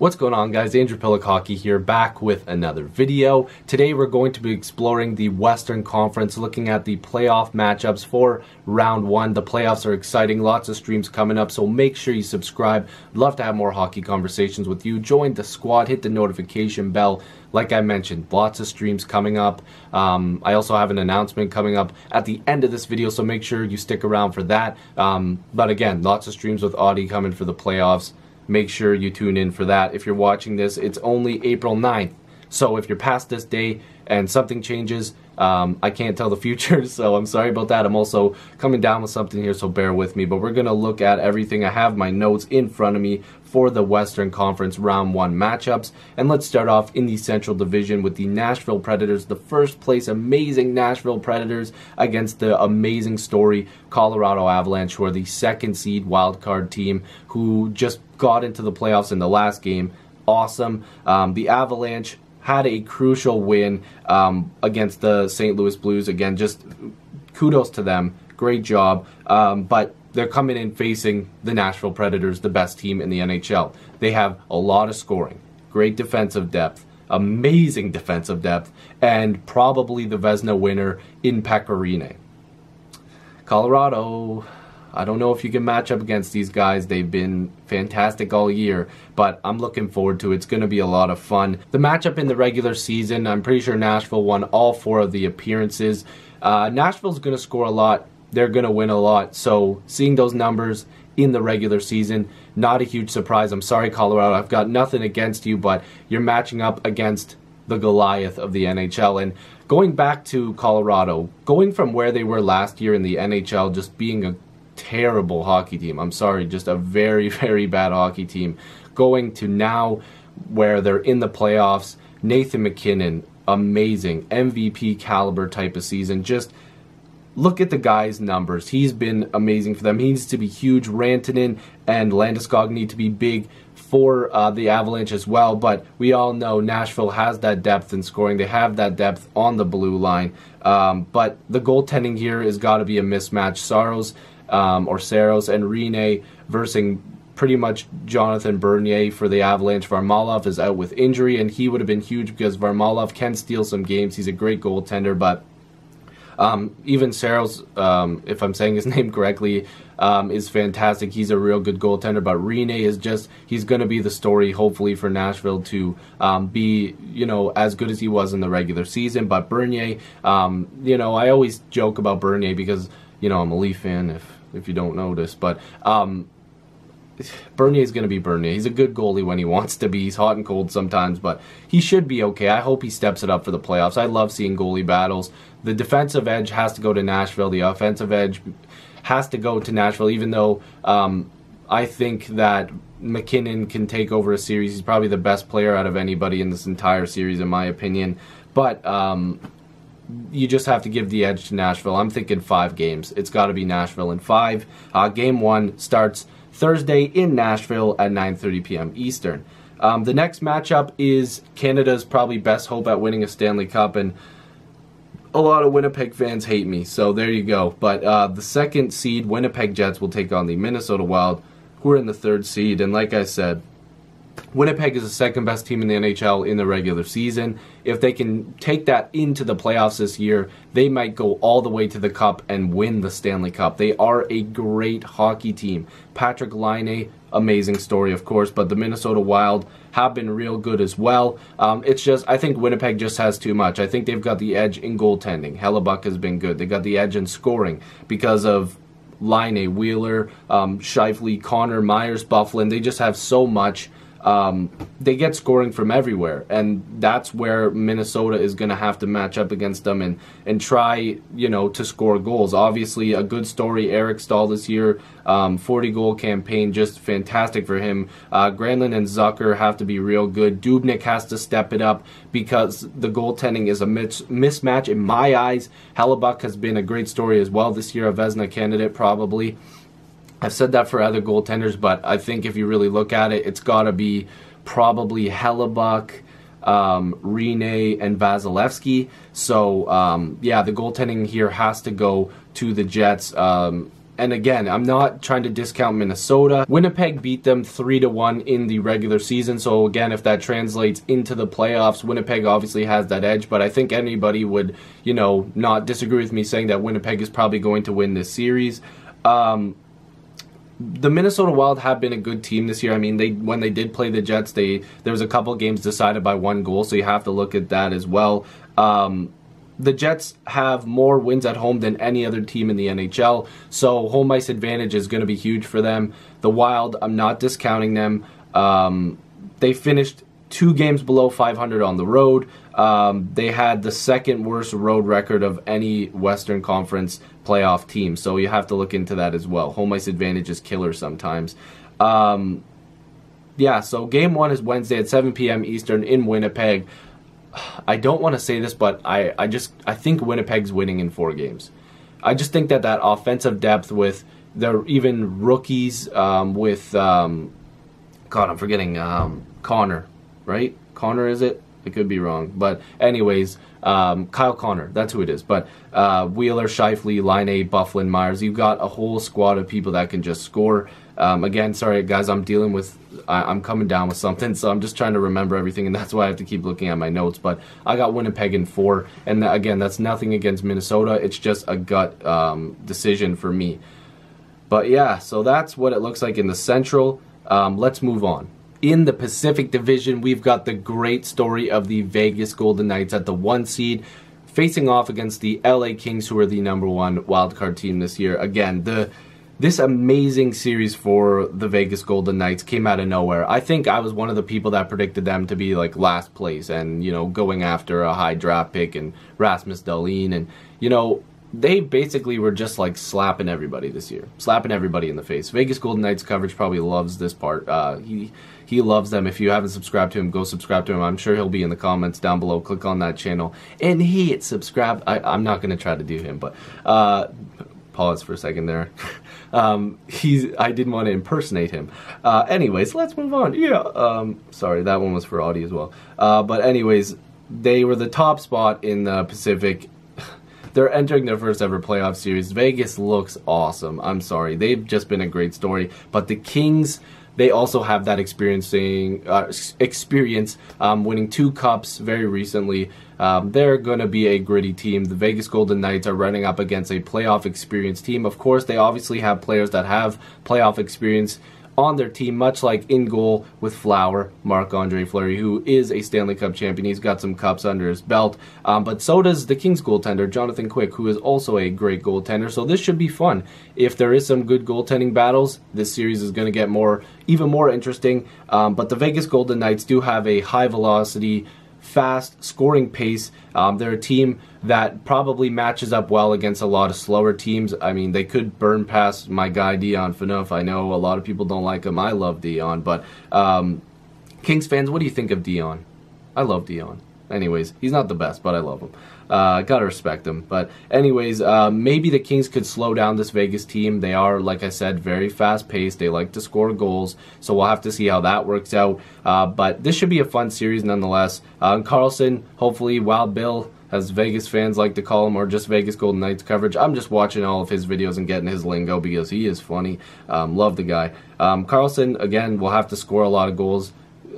What's going on, guys? Andrew Piluk Hockey here, back with another video. Today we're going to be exploring the Western Conference, looking at the playoff matchups for round one. The playoffs are exciting, lots of streams coming up, so make sure you subscribe. I'd love to have more hockey conversations with you. Join the squad, hit the notification bell. Like I mentioned, lots of streams coming up. I also have an announcement coming up at the end of this video, so make sure you stick around for that. But again, lots of streams with Audie coming for the playoffs. Make sure you tune in for that. If you're watching this, it's only April 9th. So if you're past this day and something changes, I can't tell the future, so I'm sorry about that. I'm also coming down with something here, so bear with me. But we're going to look at everything. I have my notes in front of me for the Western Conference Round 1 matchups. And let's start off in the Central Division with the Nashville Predators, the first place amazing Nashville Predators against the amazing story Colorado Avalanche, who are the second seed wildcard team who just got into the playoffs in the last game. Awesome. The Avalanche had a crucial win against the St. Louis Blues. Again, just kudos to them. Great job. But they're coming in facing the Nashville Predators, the best team in the NHL. They have a lot of scoring, great defensive depth, amazing defensive depth, and probably the Vezina winner in Pekka Rinne. Colorado, I don't know if you can match up against these guys. They've been fantastic all year, but I'm looking forward to it. It's going to be a lot of fun. The matchup in the regular season, I'm pretty sure Nashville won all 4 of the appearances. Nashville's going to score a lot. They're going to win a lot. So seeing those numbers in the regular season, not a huge surprise. I'm sorry, Colorado. I've got nothing against you, but you're matching up against the Goliath of the NHL. And going back to Colorado, going from where they were last year in the NHL, just being a terrible hockey team. I'm sorry, just a very, very bad hockey team. Going to now where they're in the playoffs, Nathan MacKinnon, amazing, MVP caliber type of season. Just look at the guy's numbers. He's been amazing for them. He needs to be huge. Rantanen and Landeskog need to be big for the Avalanche as well, but we all know Nashville has that depth in scoring. They have that depth on the blue line, but the goaltending here has got to be a mismatch. Saros and Rinne versus pretty much Jonathan Bernier for the Avalanche. Varlamov is out with injury, and he would have been huge because Varlamov can steal some games. He's a great goaltender, but even Saros, if I'm saying his name correctly, is fantastic. He's a real good goaltender, but Rinne is just, he's going to be the story, hopefully, for Nashville to be, as good as he was in the regular season. But Bernier, I always joke about Bernier because, I'm a Leaf fan, if you don't notice, but Bernier is going to be Bernier. He's a good goalie when he wants to be. He's hot and cold sometimes, but he should be okay. I hope he steps it up for the playoffs. I love seeing goalie battles. The defensive edge has to go to Nashville. The offensive edge has to go to Nashville, even though I think that MacKinnon can take over a series. He's probably the best player out of anybody in this entire series, in my opinion. But you just have to give the edge to Nashville. I'm thinking 5 games. It's got to be Nashville in 5. Game 1 starts Thursday in Nashville at 9:30 p.m. Eastern. The next matchup is Canada's probably best hope at winning a Stanley Cup, and a lot of Winnipeg fans hate me, so there you go. But the second seed Winnipeg Jets will take on the Minnesota Wild, who are in the 3rd seed. And like I said, Winnipeg is the second best team in the NHL in the regular season. If they can take that into the playoffs this year, they might go all the way to the Cup and win the Stanley Cup. They are a great hockey team. Patrik Laine, amazing story, of course, but the Minnesota Wild have been real good as well. It's just, I think Winnipeg just has too much. I think they've got the edge in goaltending. Hellebuck has been good. They got the edge in scoring because of Laine, Wheeler, Scheifele, Connor, Myers, Bufflin. They just have so much. They get scoring from everywhere, and that's where Minnesota is going to have to match up against them and try, to score goals. Obviously, a good story, Eric Stahl this year, 40-goal campaign, just fantastic for him. Granlund and Zucker have to be real good. Dubnyk has to step it up because the goaltending is a mismatch in my eyes. Hellebuck has been a great story as well this year, a Vezina candidate probably. I've said that for other goaltenders, but I think if you really look at it, it's got to be probably Hellebuck, Rinne, and Vasilevsky. So, the goaltending here has to go to the Jets. And again, I'm not trying to discount Minnesota. Winnipeg beat them 3-1 in the regular season. So again, if that translates into the playoffs, Winnipeg obviously has that edge. But I think anybody would, you know, not disagree with me saying that Winnipeg is probably going to win this series. The Minnesota Wild have been a good team this year. I mean, when they did play the Jets, there was a couple games decided by 1 goal, so you have to look at that as well. The Jets have more wins at home than any other team in the NHL, so home ice advantage is going to be huge for them. The Wild, I'm not discounting them. They finished 2 games below 500 on the road. They had the 2nd worst road record of any Western Conference playoff team, so you have to look into that as well. Home ice advantage is killer sometimes. Yeah, so game 1 is Wednesday at 7 p.m. Eastern in Winnipeg. I don't want to say this, but I think Winnipeg's winning in 4 games. I just think that offensive depth with their even rookies with God, I'm forgetting Connor, right? Connor, is it? I could be wrong, but anyways, Kyle Connor, that's who it is. But Wheeler, Scheifele, Laine, Bufflin, Myers, you've got a whole squad of people that can just score. Again, sorry guys, I'm coming down with something, so I'm just trying to remember everything, and that's why I have to keep looking at my notes. But I got Winnipeg in 4, and again, that's nothing against Minnesota. It's just a gut decision for me. But yeah, so that's what it looks like in the Central. Let's move on. In the Pacific Division, we've got the great story of the Vegas Golden Knights at the 1 seed, facing off against the LA Kings, who are the #1 wildcard team this year. Again, this amazing series for the Vegas Golden Knights came out of nowhere. I think I was one of the people that predicted them to be like last place and, you know, going after a high draft pick and Rasmus Dahlin, and, you know, they basically were just like slapping everybody this year. Slapping everybody in the face. Vegas Golden Knights coverage probably loves this part. He loves them. If you haven't subscribed to him, go subscribe to him. I'm sure he'll be in the comments down below. Click on that channel and hit subscribe. I'm not going to try to do him, but pause for a second there. I didn't want to impersonate him. Anyways, let's move on. Yeah. Sorry, that one was for audio as well. But anyways, they were the top spot in the Pacific. They're entering their first ever playoff series. Vegas looks awesome. I'm sorry. They've just been a great story. But the Kings, they also have that experience winning 2 cups very recently. They're going to be a gritty team. The Vegas Golden Knights are running up against a playoff experience team. Of course, they obviously have players that have playoff experience on their team, much like in goal with Flower, Marc-Andre Fleury, who is a Stanley Cup champion. He's got some cups under his belt, but so does the Kings goaltender, Jonathan Quick, who is also a great goaltender, so this should be fun. If there is some good goaltending battles, this series is going to get even more interesting, but the Vegas Golden Knights do have a high-velocity, fast scoring pace. They're a team that probably matches up well against a lot of slower teams. I mean, they could burn past my guy Dion Phaneuf. I know a lot of people don't like him. I love Dion, but Kings fans, what do you think of Dion? I love Dion. Anyways, he's not the best, but I love him. Gotta respect him. But anyways, maybe the Kings could slow down this Vegas team. They are, like I said, very fast-paced. They like to score goals, so we'll have to see how that works out. But this should be a fun series nonetheless. Carlson, hopefully, Wild Bill, as Vegas fans like to call him, or just Vegas Golden Knights coverage. I'm just watching all of his videos and getting his lingo because he is funny. Love the guy. Carlson, again, will have to score a lot of goals.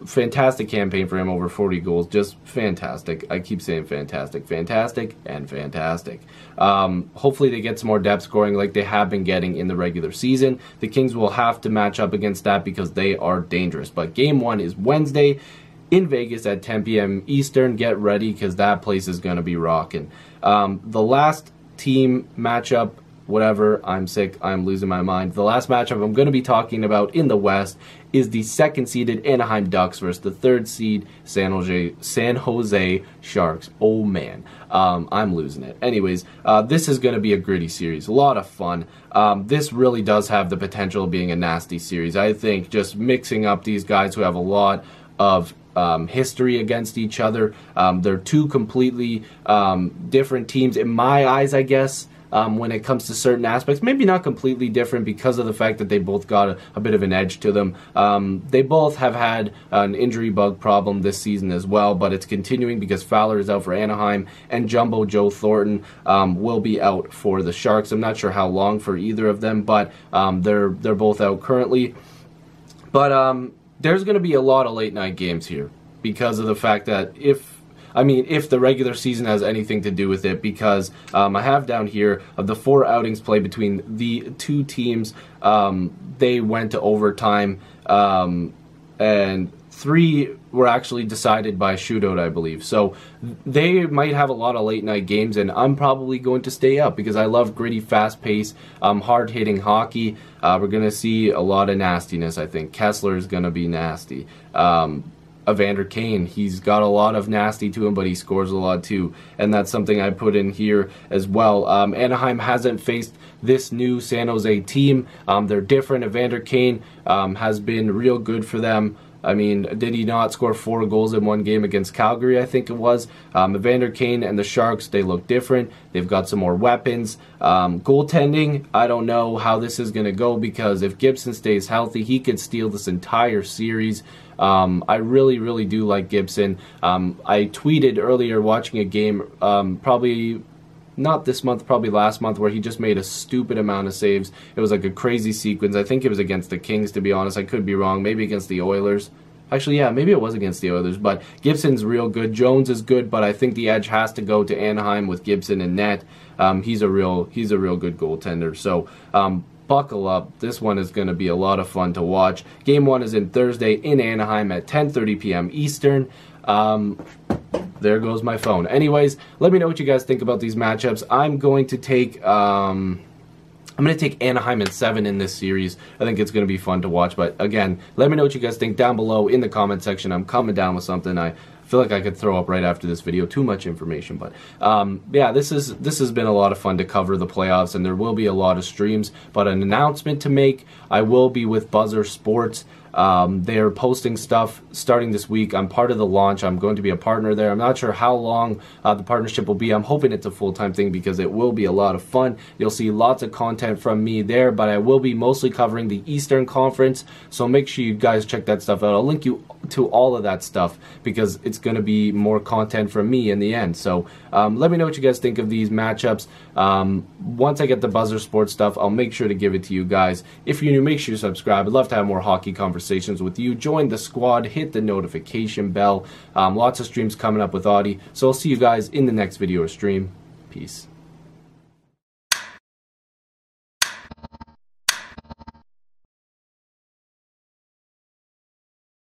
Fantastic campaign for him, over 40 goals. Just fantastic. I keep saying fantastic. Fantastic and fantastic. Hopefully they get some more depth scoring like they have been getting in the regular season. The Kings will have to match up against that because they are dangerous. But game 1 is Wednesday in Vegas at 10 p.m. Eastern. Get ready because that place is going to be rocking. The last team matchup, whatever, I'm sick, I'm losing my mind. The last matchup I'm going to be talking about in the West is the 2nd-seeded Anaheim Ducks versus the 3rd-seed San Jose Sharks. Oh, man. I'm losing it. Anyways, this is going to be a gritty series. A lot of fun. This really does have the potential of being a nasty series. I think just mixing up these guys who have a lot of history against each other. They're 2 completely different teams in my eyes, I guess. when it comes to certain aspects. Maybe not completely different because of the fact that they both got a bit of an edge to them. They both have had an injury bug problem this season as well, but it's continuing because Fowler is out for Anaheim and Jumbo Joe Thornton will be out for the Sharks. I'm not sure how long for either of them, but they're both out currently. But there's going to be a lot of late night games here because of the fact that if the regular season has anything to do with it, because I have down here of the 4 outings played between the 2 teams, they went to overtime, and 3 were actually decided by shootout, I believe. So they might have a lot of late night games, and I'm probably going to stay up because I love gritty, fast-paced, hard-hitting hockey. We're going to see a lot of nastiness, I think. Kessler is going to be nasty. Evander Kane, he's got a lot of nasty to him, but he scores a lot too, and that's something I put in here as well. Anaheim hasn't faced this new San Jose team. They're different. Evander Kane has been real good for them. I mean, did he not score 4 goals in one game against Calgary, I think it was? Evander Kane and the Sharks, they look different. They've got some more weapons. Goaltending, I don't know how this is going to go because if Gibson stays healthy, he could steal this entire series. I really, really do like Gibson. I tweeted earlier watching a game, probably not this month, probably last month, where he just made a stupid amount of saves. It was like a crazy sequence. I think it was against the Kings, to be honest. I could be wrong. Maybe against the Oilers. Actually, yeah, maybe it was against the Oilers. But Gibson's real good. Jones is good, but I think the edge has to go to Anaheim with Gibson and net. He's a real good goaltender. So buckle up. This one is going to be a lot of fun to watch. Game 1 is in Thursday in Anaheim at 10:30 p.m. Eastern. There goes my phone. Anyways, let me know what you guys think about these matchups. I'm going to take Anaheim in 7 in this series. I think it's going to be fun to watch. But again, let me know what you guys think down below in the comment section. I'm coming down with something I feel like I could throw up right after this video. Too much information, but yeah, this has been a lot of fun to cover the playoffs, and there will be a lot of streams. But an announcement to make: I will be with Buzzer Sports. They are posting stuff starting this week. I'm part of the launch. I'm going to be a partner there. I'm not sure how long the partnership will be. I'm hoping it's a full-time thing because it will be a lot of fun. You'll see lots of content from me there, but I will be mostly covering the Eastern Conference, so make sure you guys check that stuff out. I'll link you to all of that stuff because it's going to be more content from me in the end. So let me know what you guys think of these matchups. Once I get the Buzzer Sports stuff, I'll make sure to give it to you guys. If you're new, make sure you subscribe. I'd love to have more hockey conversations with you. Join the squad, hit the notification bell. Lots of streams coming up with Audie. So I'll see you guys in the next video or stream. Peace.